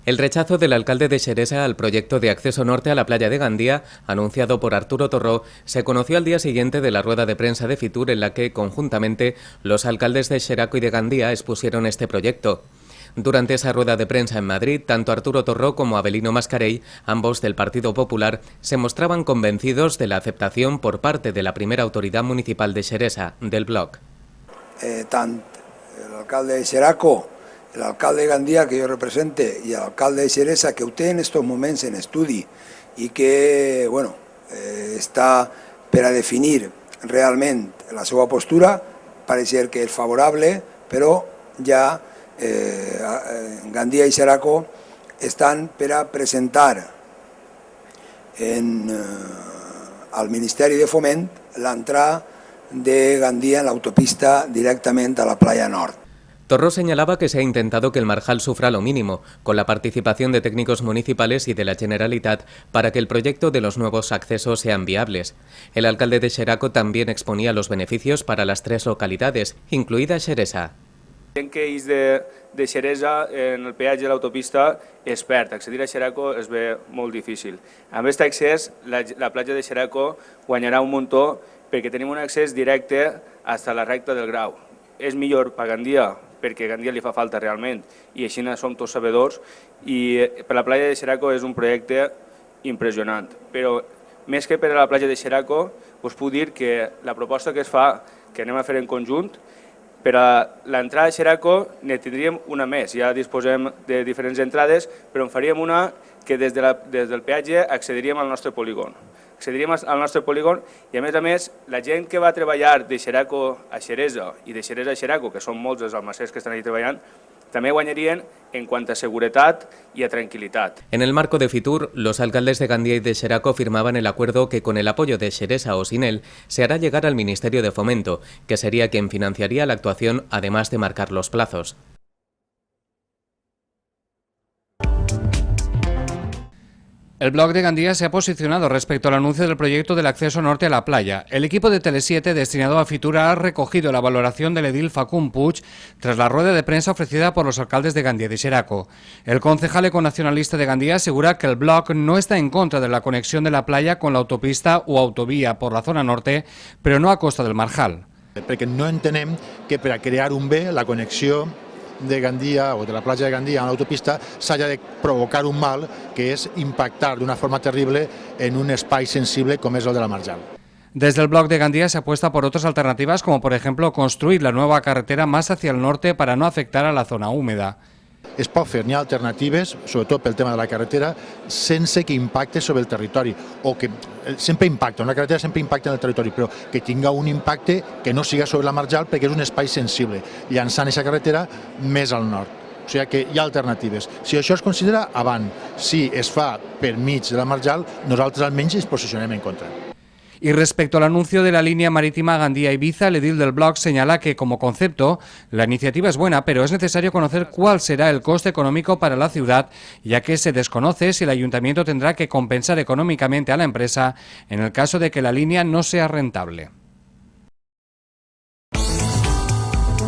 El rechazo del alcalde de Xeresa al proyecto de acceso norte a la playa de Gandía, anunciado por Arturo Torró, se conoció al día siguiente de la rueda de prensa de Fitur en la que, conjuntamente, los alcaldes de Xeraco y de Gandía expusieron este proyecto. Durante esa rueda de prensa en Madrid, tanto Arturo Torró como Avelino Mascarell, ambos del Partido Popular, se mostraban convencidos de la aceptación por parte de la primera autoridad municipal de Xeresa, del Bloc. Tant l'alcalde de Xeraco, l'alcalde de Gandía que jo represente i l'alcalde de Xeresa, que ho té en aquests moments en estudi i que està per a definir realment la seva postura, pareix ser que és favorable, però ja Gandía i Xeraco estan per a presentar al Ministeri de Foment l'entrada de Gandía en l'autopista directament a la playa nord. Torró señalaba que se ha intentado que el Marjal sufra lo mínimo, con la participación de técnicos municipales y de la Generalitat, para que el proyecto de los nuevos accesos sean viables. El alcalde de Xeraco también exponía los beneficios para las tres localidades, incluida Xeresa. En que ells de Xeresa, en el peatge de l'autopista, es perd. Accedir a Xeraco es ve molt difícil. Amb aquest accés, la platja de Xeraco guanyarà un muntó perquè tenim un accés directe fins a la recta del Grau. És millor per Gandía, perquè a Gandía li fa falta realment, i així som tots sabedors, i per la platja de Xeraco és un projecte impressionant. Però més que per a la platja de Xeraco, us puc dir que la proposta que es fa, que anem a fer en conjunt, per a l'entrada a Xeraco ne tindríem una més, ja disposem de diferents entrades, però en faríem una que des del peatge accediríem al nostre polígon. Accediríem al nostre polígon i, a més, la gent que va treballar de Xeraco a Xeresa i de Xeresa a Xeraco, que són molts els almacers que estan allà treballant, també guanyarien en quant a seguretat y a tranquilidad. En el marco de Fitur, los alcaldes de Gandía y de Xeraco firmaban el acuerdo que, con el apoyo de Xeresa o sin él, se hará llegar al Ministerio de Fomento, que sería quien financiaría la actuación, además de marcar los plazos. El Bloc de Gandía se ha posicionado respecto al anuncio del proyecto del acceso norte a la playa. El equipo de Tele7 destinado a Fitur ha recogido la valoración del edil Facund Puig tras la rueda de prensa ofrecida por los alcaldes de Gandía y de Xeraco. El concejal econacionalista de Gandía asegura que el Bloc no está en contra de la conexión de la playa con la autopista o autovía por la zona norte, pero no a costa del Marjal. Perquè no entenem que per a crear un bé la connexió de Gandía o de la platja de Gandía a l'autopista s'hagi de provocar un mal que és impactar d'una forma terrible en un espai sensible com és el de la Marjal. Desde el Bloc de Gandía se apuesta por otras alternativas como por ejemplo construir la nueva carretera más hacia el norte para no afectar a la zona húmeda. Es pot fer, n'hi ha alternatives, sobretot pel tema de la carretera, sense que impacte sobre el territori, o que sempre impacta, una carretera sempre impacta en el territori, però que tinga un impacte que no siga sobre la Marjal perquè és un espai sensible, llançant aquesta carretera més al nord. O sigui que hi ha alternatives. Si això es considera, avant. Si es fa per mig de la Marjal, nosaltres almenys ens posicionem en contra. Y respecto al anuncio de la línea marítima Gandía-Ibiza, el edil del Bloc señala que, como concepto, la iniciativa es buena, pero es necesario conocer cuál será el coste económico para la ciudad, ya que se desconoce si el ayuntamiento tendrá que compensar económicamente a la empresa en el caso de que la línea no sea rentable.